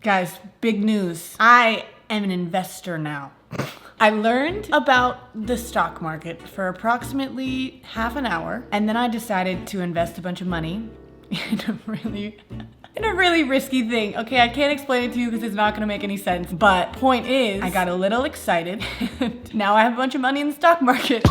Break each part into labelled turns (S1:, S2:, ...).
S1: Guys, big news. I am an investor now. I learned about the stock market for approximately half an hour, and then I decided to invest a bunch of money in a really risky thing. Okay, I can't explain it to you because it's not gonna make any sense. But point is, I got a little excited. And now I have a bunch of money in the stock market.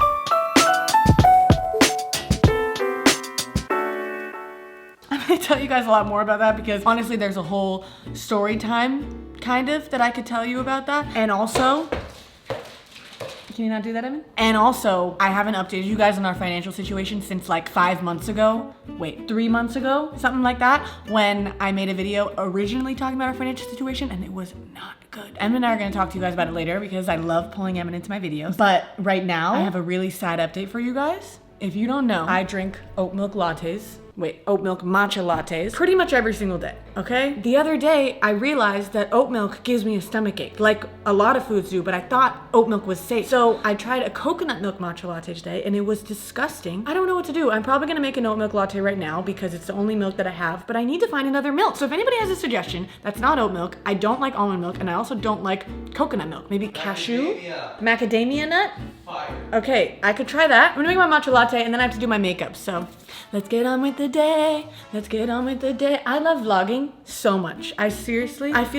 S1: I'm gonna tell you guys a lot more about that because honestly, there's a whole story time, kind of, that I could tell you about that. And also, can you not do that, Emmyn? And also, I haven't updated you guys on our financial situation since like 5 months ago. Wait, 3 months ago? Something like that, when I made a video originally talking about our financial situation, and it was not good. Emmyn and I are gonna talk to you guys about it later because I love pulling Emmyn into my videos. But right now, I have a really sad update for you guys. If you don't know, I drink oat milk lattes. Wait, oat milk matcha lattes pretty much every single day, okay? The other day, I realized that oat milk gives me a stomachache, like a lot of foods do, but I thought oat milk was safe. So I tried a coconut milk matcha latte today, and it was disgusting. I don't know what to do. I'm probably gonna make an oat milk latte right now because it's the only milk that I have, but I need to find another milk. So if anybody has a suggestion that's not oat milk, I don't like almond milk, and I also don't like coconut milk. Maybe cashew? Macadamia nut? Fire. Okay, I could try that. I'm gonna make my matcha latte, and then I have to do my makeup, so let's get on with the day. Let's get on with the day. I love vlogging so much. I feel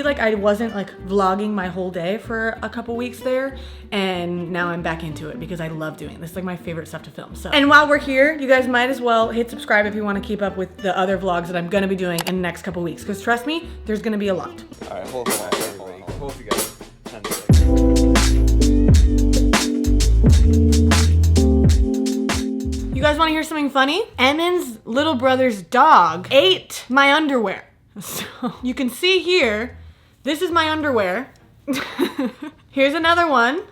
S1: like I wasn't like vlogging my whole day for a couple weeks there, and now I'm back into it because I love doing it. This is like my favorite stuff to film. So, and while we're here, you guys might as well hit subscribe if you want to keep up with the other vlogs that I'm gonna be doing in the next couple weeks, because trust me, there's gonna be a lot.
S2: All right, hold on, everybody. Hold you guys 10 seconds.
S1: You guys want to hear something funny? Emmyn's little brother's dog ate my underwear. So you can see here, this is my underwear. Here's another one.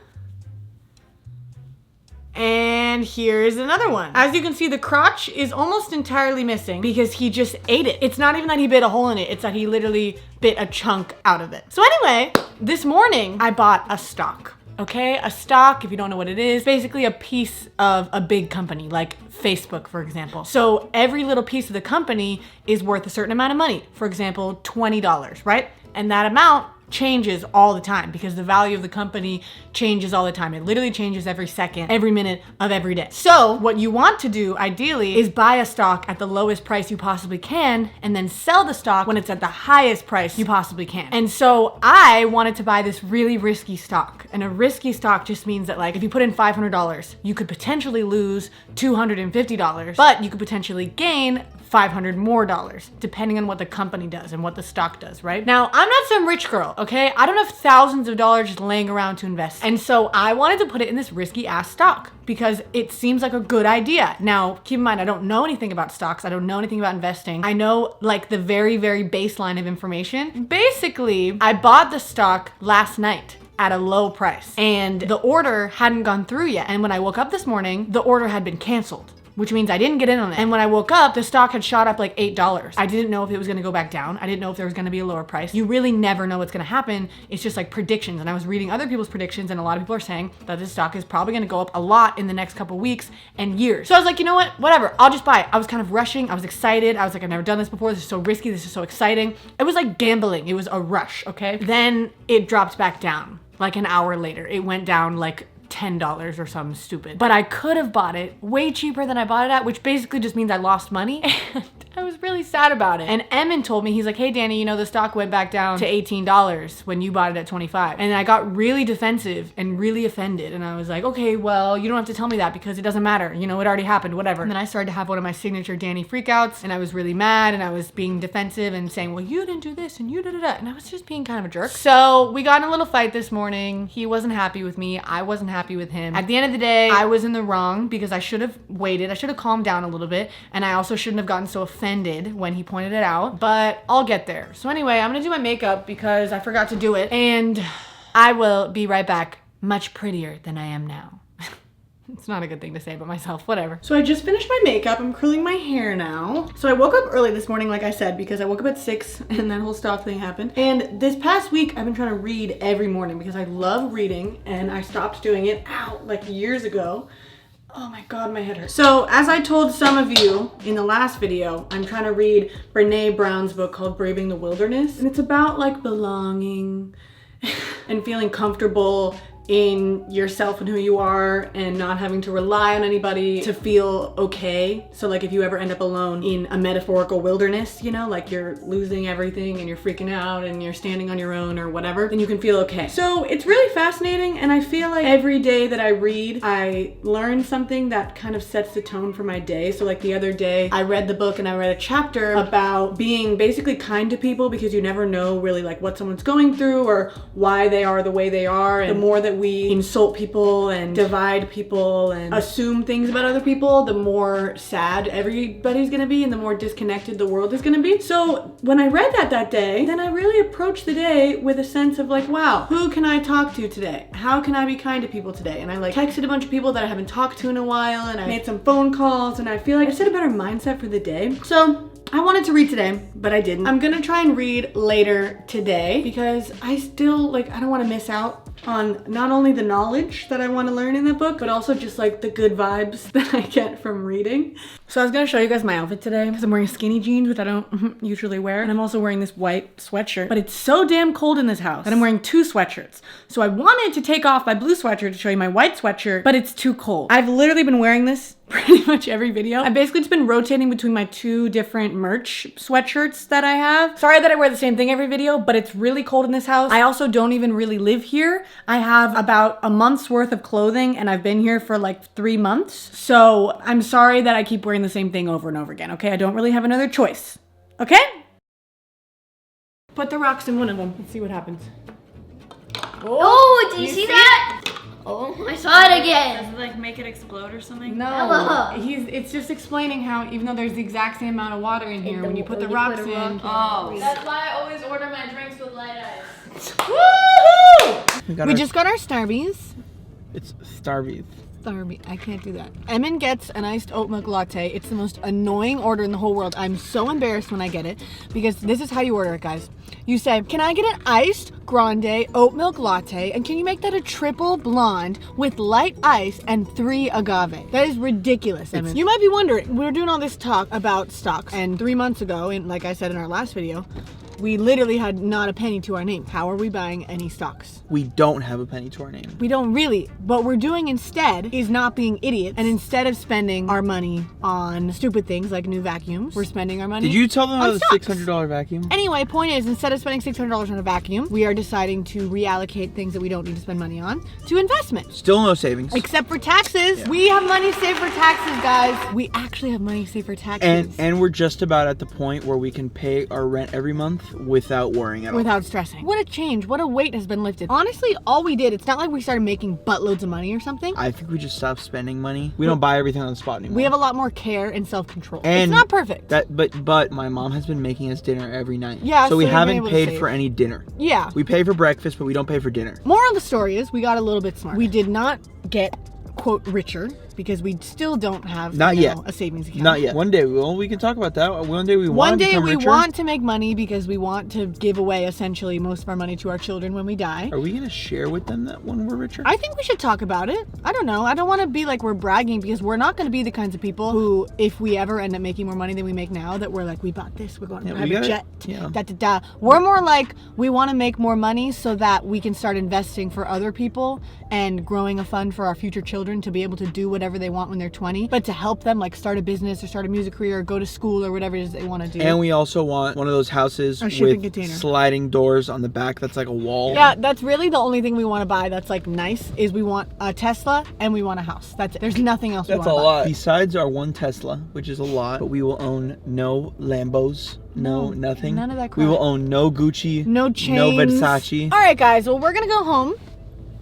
S1: And here's another one. As you can see, the crotch is almost entirely missing because he just ate it. It's not even that he bit a hole in it, it's that he literally bit a chunk out of it. So anyway, this morning I bought a stock. Okay, a stock, if you don't know what it is, basically a piece of a big company, like Facebook, for example. So every little piece of the company is worth a certain amount of money. For example, $20, right? And that amount changes all the time because the value of the company changes all the time. It literally changes every second, every minute of every day. So what you want to do ideally is buy a stock at the lowest price you possibly can and then sell the stock when it's at the highest price you possibly can. And so I wanted to buy this really risky stock. And a risky stock just means that like if you put in $500, you could potentially lose $250, but you could potentially gain $500 more, depending on what the company does and what the stock does, right? Now, I'm not some rich girl, okay? I don't have thousands of dollars just laying around to invest. And so I wanted to put it in this risky ass stock because it seems like a good idea. Now, keep in mind, I don't know anything about stocks. I don't know anything about investing. I know like the very, very baseline of information. Basically, I bought the stock last night at a low price and the order hadn't gone through yet. And when I woke up this morning, the order had been canceled, which means I didn't get in on it. And when I woke up, the stock had shot up like $8. I didn't know if it was gonna go back down. I didn't know if there was gonna be a lower price. You really never know what's gonna happen. It's just like predictions. And I was reading other people's predictions and a lot of people are saying that this stock is probably gonna go up a lot in the next couple weeks and years. So I was like, you know what, whatever, I'll just buy it. I was kind of rushing, I was excited. I was like, I've never done this before. This is so risky, this is so exciting. It was like gambling, it was a rush, okay? Then it dropped back down like an hour later. It went down like $10 or something stupid. But I could have bought it way cheaper than I bought it at, which basically just means I lost money. And I was really sad about it. And Emmyn told me, he's like, hey Dani, you know, the stock went back down to $18 when you bought it at 25. And I got really defensive and really offended. And I was like, okay, well, you don't have to tell me that because it doesn't matter. You know, it already happened, whatever. And then I started to have one of my signature Dani freakouts and I was really mad and I was being defensive and saying, well, you didn't do this and you da-da-da. And I was just being kind of a jerk. So we got in a little fight this morning. He wasn't happy with me. I wasn't happy with him. At the end of the day, I was in the wrong because I should have waited. I should have calmed down a little bit. And I also shouldn't have gotten so offended when he pointed it out, but I'll get there. So anyway, I'm gonna do my makeup because I forgot to do it and I will be right back much prettier than I am now. It's not a good thing to say about myself, whatever. So I just finished my makeup. I'm curling my hair now. So I woke up early this morning, like I said, because I woke up at 6 and that whole stock thing happened. And this past week, I've been trying to read every morning because I love reading and I stopped doing it, like years ago. Oh my God, my head hurts. So as I told some of you in the last video, I'm trying to read Brene Brown's book called Braving the Wilderness. And it's about like belonging and feeling comfortable in yourself and who you are and not having to rely on anybody to feel okay. So like if you ever end up alone in a metaphorical wilderness, you know, like you're losing everything and you're freaking out and you're standing on your own or whatever, then you can feel okay. So it's really fascinating, and I feel like every day that I read, I learn something that kind of sets the tone for my day. So like the other day, I read the book and I read a chapter about being basically kind to people because you never know really like what someone's going through or why they are the way they are. And the more that we insult people and divide people and assume things about other people, the more sad everybody's gonna be and the more disconnected the world is gonna be. So when I read that day, then I really approached the day with a sense of like, wow, who can I talk to today? How can I be kind to people today? And I like texted a bunch of people that I haven't talked to in a while, and I made some phone calls, and I feel like I set a better mindset for the day. So I wanted to read today, but I didn't. I'm gonna try and read later today because I still like, I don't wanna miss out on not only the knowledge that I want to learn in the book, but also just like the good vibes that I get from reading. So I was gonna show you guys my outfit today because I'm wearing skinny jeans, which I don't usually wear. And I'm also wearing this white sweatshirt, but it's so damn cold in this house that I'm wearing 2 sweatshirts. So I wanted to take off my blue sweatshirt to show you my white sweatshirt, but it's too cold. I've literally been wearing this pretty much every video. I've basically just been rotating between my 2 different merch sweatshirts that I have. Sorry that I wear the same thing every video, but it's really cold in this house. I also don't even really live here. I have about a month's worth of clothing and I've been here for like 3 months. So I'm sorry that I keep wearing the same thing over and over again, okay? I don't really have another choice, okay? Put the rocks in one of them. Let's see what happens.
S3: Oh, do you see that? Oh, I saw it again.
S4: Does it like make it explode or something?
S1: No,
S3: Hello.
S1: it's just explaining how even though there's the exact same amount of water in here, when you put the rocks in.
S4: Oh.
S3: That's why I always order my drinks with light ice.
S1: Woohoo! We just got our Starbies.
S2: It's Starbies.
S1: Starby, I can't do that. Emmyn gets an iced oat milk latte. It's the most annoying order in the whole world. I'm so embarrassed when I get it because this is how you order it, guys. You say, can I get an iced grande oat milk latte, and can you make that a triple blonde with light ice and 3 agave? That is ridiculous, Emmyn. You might be wondering, we're doing all this talk about stocks, and 3 months ago, and like I said in our last video, we literally had not a penny to our name. How are we buying any stocks?
S2: We don't have a penny to our name.
S1: We don't really. What we're doing instead is not being idiots. And instead of spending our money on stupid things like new vacuums, we're spending our money.
S2: Did you tell them about the
S1: stocks.
S2: $600 vacuum?
S1: Anyway, point is, instead of spending $600 on a vacuum, we are deciding to reallocate things that we don't need to spend money on to investment.
S2: Still no savings.
S1: Except for taxes. Yeah. We have money saved for taxes, guys. We actually have money saved for taxes.
S2: And we're just about at the point where we can pay our rent every month without worrying at all.
S1: Without stressing. What a change. What a weight has been lifted. Honestly, all we did, it's not like we started making buttloads of money or something.
S2: I think we just stopped spending money. We don't buy everything on the spot anymore.
S1: We have a lot more care and self-control.
S2: And
S1: it's not perfect.
S2: But my mom has been making us dinner every night.
S1: Yeah,
S2: so we
S1: you've been
S2: haven't
S1: able to
S2: paid
S1: save.
S2: for any dinner.
S1: Yeah.
S2: We pay for breakfast, but we don't pay for dinner.
S1: Moral of the story is we got a little bit smart. We did not get, quote, richer because we still don't have a savings account.
S2: Not yet. One day we can talk about that. One day we want to become richer.
S1: One day we want to make money because we want to give away essentially most of our money to our children when we die.
S2: Are we going to share with them that when we're richer?
S1: I think we should talk about it. I don't know. I don't want to be like we're bragging because we're not going to be the kinds of people who, if we ever end up making more money than we make now, that we're like, we bought this, we're going to have a jet.
S2: Yeah.
S1: We're more like, we want to make more money so that we can start investing for other people and growing a fund for our future children to be able to do whatever they want when they're 20, but to help them like start a business or start a music career or go to school or whatever it is they want to do.
S2: And we also want one of those houses with sliding doors on the back that's like a wall.
S1: Yeah, that's really the only thing we want to buy that's like nice is we want a Tesla and we want a house. That's it. There's nothing else we want to buy.
S2: That's a lot. Besides our one Tesla, which is a lot, but we will own no Lambos. No, nothing.
S1: None of that crap.
S2: We will own no Gucci.
S1: No chains.
S2: No Versace.
S1: All right, guys. Well, we're going to go home.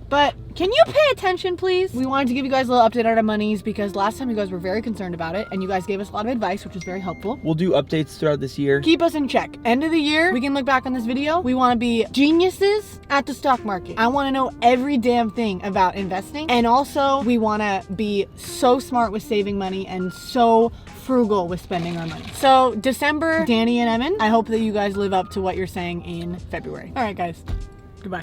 S1: But can you pay attention, please? We wanted to give you guys a little update on our monies because last time you guys were very concerned about it and you guys gave us a lot of advice, which was very helpful.
S2: We'll do updates throughout this year.
S1: Keep us in check. End of the year, we can look back on this video. We want to be geniuses at the stock market. I want to know every damn thing about investing. And also, we want to be so smart with saving money and so frugal with spending our money. So, December, Dani and Emmyn, I hope that you guys live up to what you're saying in February. All right, guys. Goodbye.